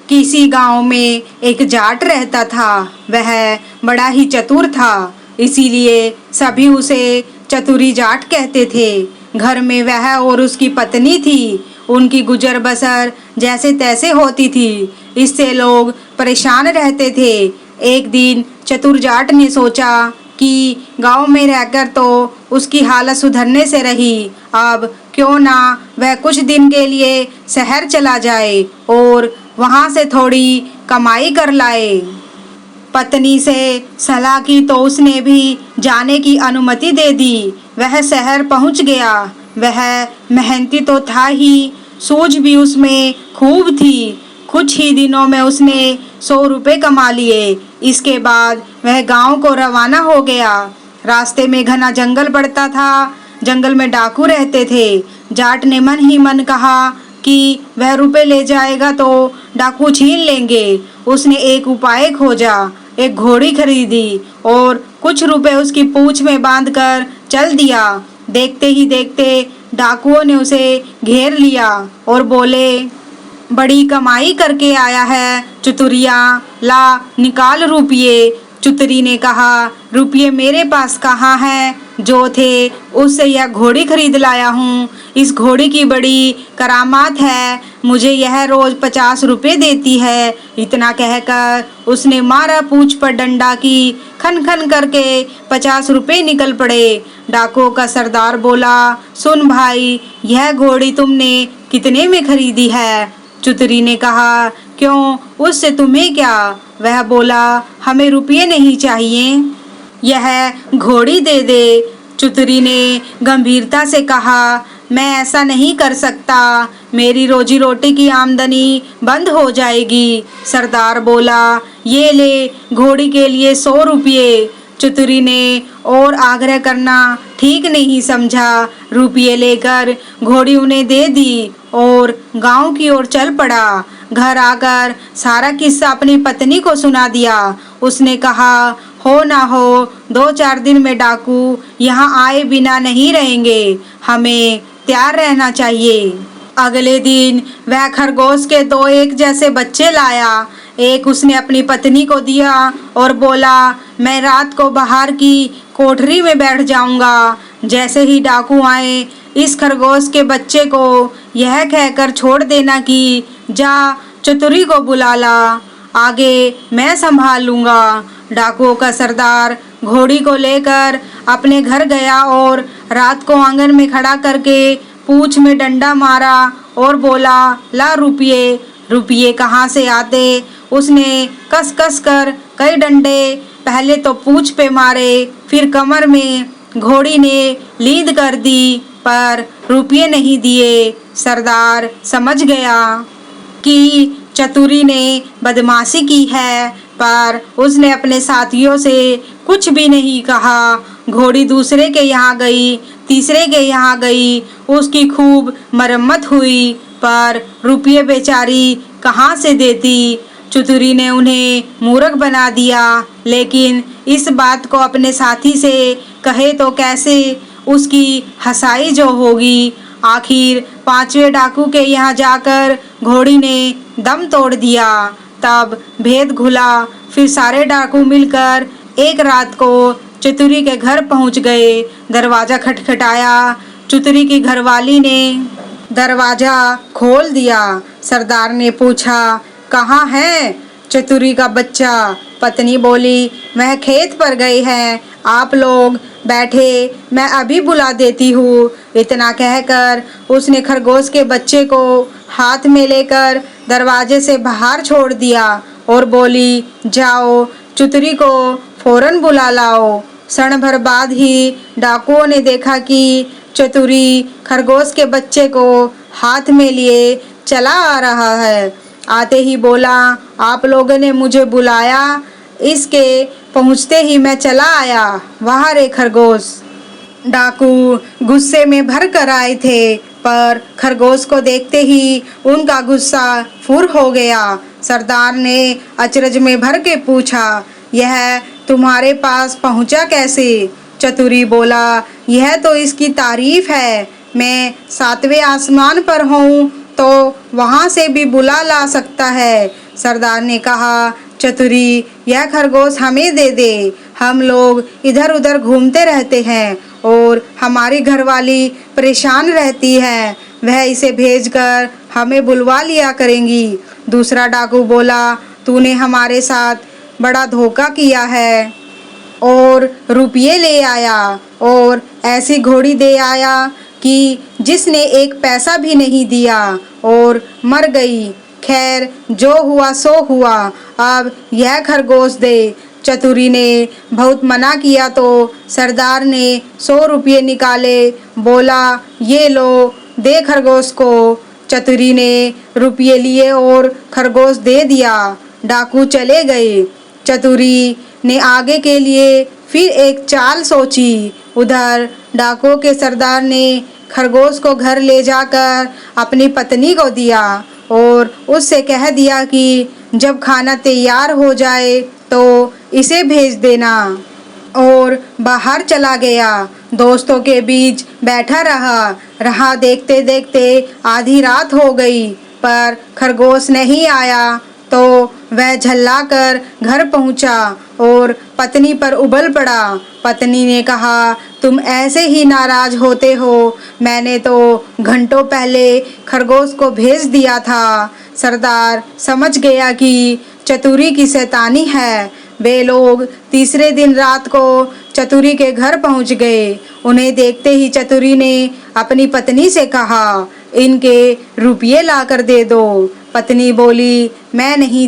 किसी गांव में एक जाट रहता था। वह बड़ा ही चतुर था, इसीलिए सभी उसे चतुरी जाट कहते थे। घर में वह और उसकी पत्नी थी। उनकी गुजर बसर जैसे तैसे होती थी, इससे लोग परेशान रहते थे। एक दिन चतुर जाट ने सोचा कि गांव में रहकर तो उसकी हालत सुधरने से रही, अब क्यों ना वह कुछ दिन के लिए शहर चला जाए और वहां से थोड़ी कमाई कर लाए। पत्नी से सलाह की तो उसने भी जाने की अनुमति दे दी। वह शहर पहुंच गया। वह मेहनती तो था ही, सूझ भी उसमें खूब थी। कुछ ही दिनों में उसने 100 रुपये कमा लिए। इसके बाद वह गांव को रवाना हो गया। रास्ते में घना जंगल पड़ता था। जंगल में डाकू रहते थे। जाट ने मन ही मन कहा कि वह रुपए ले जाएगा तो डाकू छीन लेंगे। उसने एक उपाय खोजा, एक घोड़ी खरीदी और कुछ रुपए उसकी पूंछ में बांधकर चल दिया। देखते ही देखते डाकुओं ने उसे घेर लिया और बोले, बड़ी कमाई करके आया है चतुरिया, ला निकाल रुपये। चुतरी ने कहा, रुपये मेरे पास कहाँ हैं, जो थे उससे यह घोड़ी खरीद लाया हूँ। इस घोड़ी की बड़ी करामात है, मुझे यह रोज 50 रुपये देती है। इतना कहकर उसने मारा पूंछ पर डंडा की खन खन करके 50 रुपये निकल पड़े। डाकुओं का सरदार बोला, सुन भाई, यह घोड़ी तुमने कितने में खरीदी है? चुतरी ने कहा, क्यों, उससे तुम्हें क्या? वह बोला, हमें रुपये नहीं चाहिए, यह घोड़ी दे दे। चुतरी ने गंभीरता से कहा, मैं ऐसा नहीं कर सकता, मेरी रोजी रोटी की आमदनी बंद हो जाएगी। सरदार बोला, ये ले, घोड़ी के लिए 100 रुपये। चतुरी ने और आग्रह करना ठीक नहीं समझा। रुपये लेकर घोड़ी उन्हें दे दी और गांव की ओर चल पड़ा। घर आकर सारा किस्सा अपनी पत्नी को सुना दिया। उसने कहा, हो ना हो 2-4 दिन में डाकू यहाँ आए बिना नहीं रहेंगे, हमें तैयार रहना चाहिए। अगले दिन वह खरगोश के 2 एक जैसे बच्चे लाया। एक उसने अपनी पत्नी को दिया और बोला, मैं रात को बाहर की कोठरी में बैठ जाऊंगा। जैसे ही डाकू आए, इस खरगोश के बच्चे को यह कहकर छोड़ देना कि जा चतुरी को बुला ला, आगे मैं संभाल लूंगा। डाकुओं का सरदार घोड़ी को लेकर अपने घर गया और रात को आंगन में खड़ा करके पूंछ में डंडा मारा और बोला, ला रुपये। रुपये कहाँ से आते? उसने कस कस कर कई डंडे पहले तो पूंछ पे मारे, फिर कमर में। घोड़ी ने लीद कर दी पर रुपये नहीं दिए। सरदार समझ गया कि चतुरी ने बदमाशी की है, पर उसने अपने साथियों से कुछ भी नहीं कहा। घोड़ी दूसरे के यहाँ गई, तीसरे के यहाँ गई, उसकी खूब मरम्मत हुई, पर रुपये बेचारी कहाँ से देती। चतुरी ने उन्हें मूर्ख बना दिया, लेकिन इस बात को अपने साथी से कहे तो कैसे, उसकी हंसाई जो होगी। आखिर 5वें डाकू के यहाँ जाकर घोड़ी ने दम तोड़ दिया। तब भेद खुला। फिर सारे डाकू मिलकर एक रात को चतुरी के घर पहुंच गए। दरवाज़ा खटखटाया। चतुरी की घरवाली ने दरवाज़ा खोल दिया। सरदार ने पूछा, कहाँ है चतुरी का बच्चा? पत्नी बोली, वह खेत पर गए हैं, आप लोग बैठे, मैं अभी बुला देती हूँ। इतना कहकर उसने खरगोश के बच्चे को हाथ में लेकर दरवाजे से बाहर छोड़ दिया और बोली, जाओ चतुरी को फौरन बुला लाओ। क्षण भर बाद ही डाकुओं ने देखा कि चतुरी खरगोश के बच्चे को हाथ में लिए चला आ रहा है। आते ही बोला, आप लोगों ने मुझे बुलाया, इसके पहुँचते ही मैं चला आया। वहाँ रे खरगोश। डाकू गुस्से में भर कर आए थे, पर खरगोश को देखते ही उनका गुस्सा फुर हो गया। सरदार ने अचरज में भर के पूछा, यह तुम्हारे पास पहुँचा कैसे? चतुरी बोला, यह तो इसकी तारीफ है, मैं 7वें आसमान पर हूँ तो वहाँ से भी बुला ला सकता है। सरदार ने कहा, चतुरी यह खरगोश हमें दे दे, हम लोग इधर उधर घूमते रहते हैं और हमारी घरवाली परेशान रहती है, वह इसे भेजकर हमें बुलवा लिया करेंगी। दूसरा डाकू बोला, तूने हमारे साथ बड़ा धोखा किया है और रुपये ले आया और ऐसी घोड़ी दे आया कि जिसने एक पैसा भी नहीं दिया और मर गई। खैर जो हुआ सो हुआ, अब यह खरगोश दे। चतुरी ने बहुत मना किया तो सरदार ने 100 रुपये निकाले, बोला, ये लो, दे खरगोश को। चतुरी ने रुपये लिए और खरगोश दे दिया। डाकू चले गए। चतुरी ने आगे के लिए फिर एक चाल सोची। उधर डाकुओं के सरदार ने खरगोश को घर ले जाकर अपनी पत्नी को दिया और उससे कह दिया कि जब खाना तैयार हो जाए तो इसे भेज देना, और बाहर चला गया। दोस्तों के बीच बैठा रहा देखते देखते आधी रात हो गई, पर खरगोश नहीं आया तो वह झल्लाकर घर पहुंचा और पत्नी पर उबल पड़ा। पत्नी ने कहा, तुम ऐसे ही नाराज होते हो, मैंने तो घंटों पहले खरगोश को भेज दिया था। सरदार समझ गया कि चतुरी की शैतानी है। वे लोग तीसरे दिन रात को चतुरी के घर पहुंच गए। उन्हें देखते ही चतुरी ने अपनी पत्नी से कहा, इनके रुपये लाकर दे दो। पत्नी बोली, मैं नहीं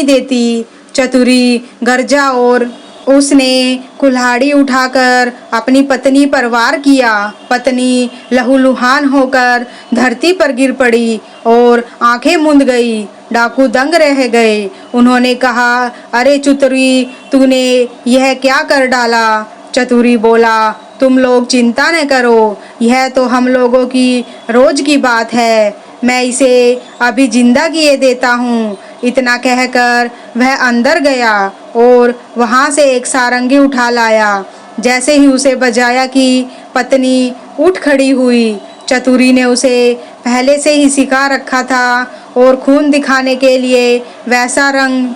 देती। चतुरी गरजा और उसने कुल्हाड़ी उठाकर अपनी पत्नी पर वार किया। पत्नी लहूलुहान होकर धरती पर गिर पड़ी और आंखें मूंद गई। डाकू दंग रह गए। उन्होंने कहा, अरे चतुरी, तूने यह क्या कर डाला? चतुरी बोला, तुम लोग चिंता न करो, यह तो हम लोगों की रोज की बात है, मैं इसे अभी जिंदा किए देता हूँ। इतना कहकर वह अंदर गया और वहाँ से एक सारंगी उठा लाया। जैसे ही उसे बजाया कि पत्नी उठ खड़ी हुई। चतुरी ने उसे पहले से ही सिखा रखा था और खून दिखाने के लिए वैसा रंग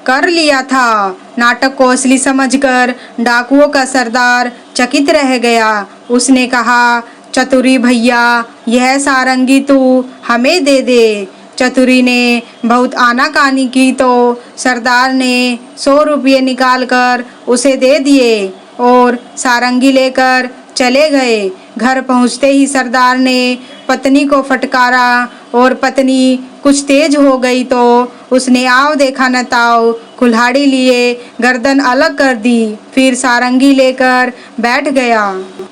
कर लिया था। नाटक को असली समझकर डाकुओं का सरदार चकित रह गया। उसने कहा, चतुरी भैया, यह सारंगी तू हमें दे दे। चतुरी ने बहुत आनाकानी की तो सरदार ने 100 रुपये निकालकर उसे दे दिए और सारंगी लेकर चले गए। घर पहुंचते ही सरदार ने पत्नी को फटकारा और पत्नी कुछ तेज हो गई तो उसने आओ देखा न ताओ कुल्हाड़ी लिए गर्दन अलग कर दी। फिर सारंगी लेकर बैठ गया।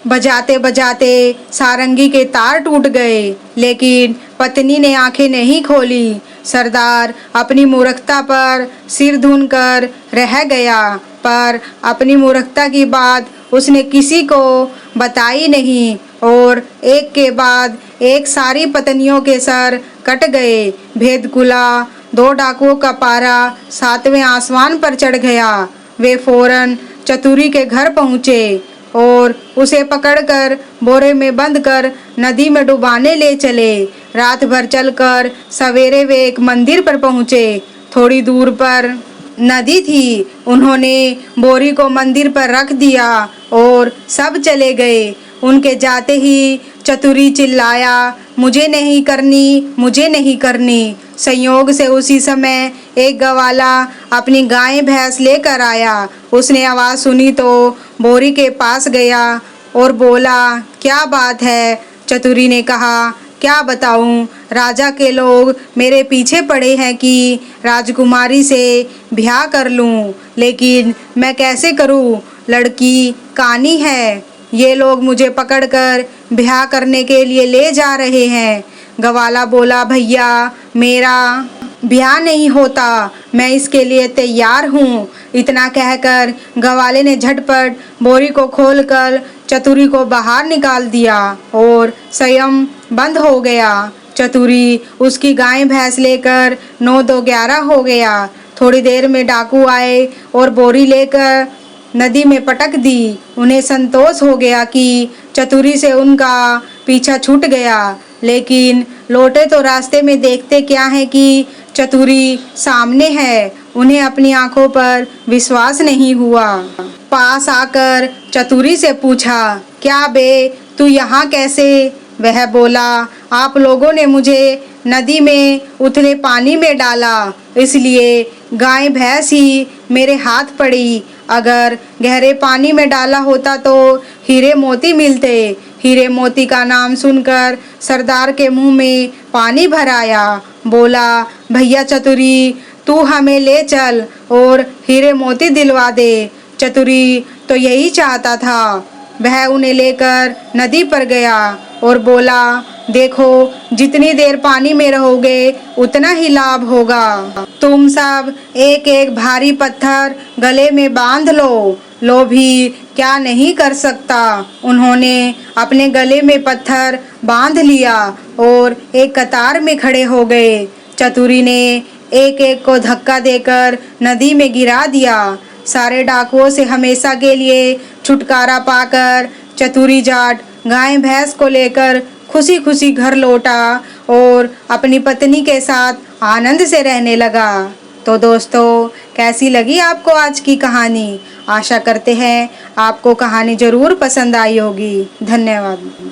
बजाते बजाते सारंगी के तार टूट गए, लेकिन पत्नी ने आंखें नहीं खोली। सरदार अपनी मूर्खता पर सिर धुनकर रह गया, पर अपनी मूर्खता की बात उसने किसी को बताई नहीं और एक के बाद एक सारी पत्नियों के सर कट गए। भेद खुला। 2 डाकुओं का पारा 7वें आसमान पर चढ़ गया। वे फौरन चतुरी के घर पहुँचे और उसे पकड़कर बोरे में बंद कर नदी में डुबाने ले चले। रात भर चलकर सवेरे वे एक मंदिर पर पहुँचे। थोड़ी दूर पर नदी थी। उन्होंने बोरी को मंदिर पर रख दिया और सब चले गए। उनके जाते ही चतुरी चिल्लाया, मुझे नहीं करनी। संयोग से उसी समय एक गवाला अपनी गाय भैंस लेकर आया। उसने आवाज़ सुनी तो बोरी के पास गया और बोला, क्या बात है? चतुरी ने कहा, क्या बताऊं, राजा के लोग मेरे पीछे पड़े हैं कि राजकुमारी से ब्याह कर लूं, लेकिन मैं कैसे करूं? लड़की कानी है। ये लोग मुझे पकड़कर ब्याह करने के लिए ले जा रहे हैं। गवाला बोला, भैया, मेरा ब्याह नहीं होता, मैं इसके लिए तैयार हूँ। इतना कहकर गवाले ने झटपट बोरी को खोलकर चतुरी को बाहर निकाल दिया और स्वयं बंद हो गया। चतुरी उसकी गाय भैंस लेकर 9-2-11 हो गया। थोड़ी देर में डाकू आए और बोरी लेकर नदी में पटक दी। उन्हें संतोष हो गया कि चतुरी से उनका पीछा छूट गया, लेकिन लौटे तो रास्ते में देखते क्या है कि चतुरी सामने है। उन्हें अपनी आंखों पर विश्वास नहीं हुआ। पास आकर चतुरी से पूछा, क्या बे, तू यहाँ कैसे? वह बोला, आप लोगों ने मुझे नदी में उथले पानी में डाला, इसलिए गाय भैंस ही मेरे हाथ पड़ी। अगर गहरे पानी में डाला होता तो हीरे मोती मिलते। हीरे मोती का नाम सुनकर सरदार के मुंह में पानी भर आया। बोला, भैया चतुरी, तू हमें ले चल और हीरे मोती दिलवा दे। चतुरी तो यही चाहता था। वह उन्हें लेकर नदी पर गया और बोला, देखो, जितनी देर पानी में रहोगे उतना ही लाभ होगा। तुम सब एक एक भारी पत्थर गले में बांध लो। लोभी क्या नहीं कर सकता। उन्होंने अपने गले में पत्थर बांध लिया और एक कतार में खड़े हो गए। चतुरी ने एक एक को धक्का देकर नदी में गिरा दिया। सारे डाकुओं से हमेशा के लिए छुटकारा पाकर चतुरी जाट गाय भैंस को लेकर खुशी खुशी घर लौटा और अपनी पत्नी के साथ आनंद से रहने लगा। तो दोस्तों, कैसी लगी आपको आज की कहानी? आशा करते हैं आपको कहानी जरूर पसंद आई होगी। धन्यवाद।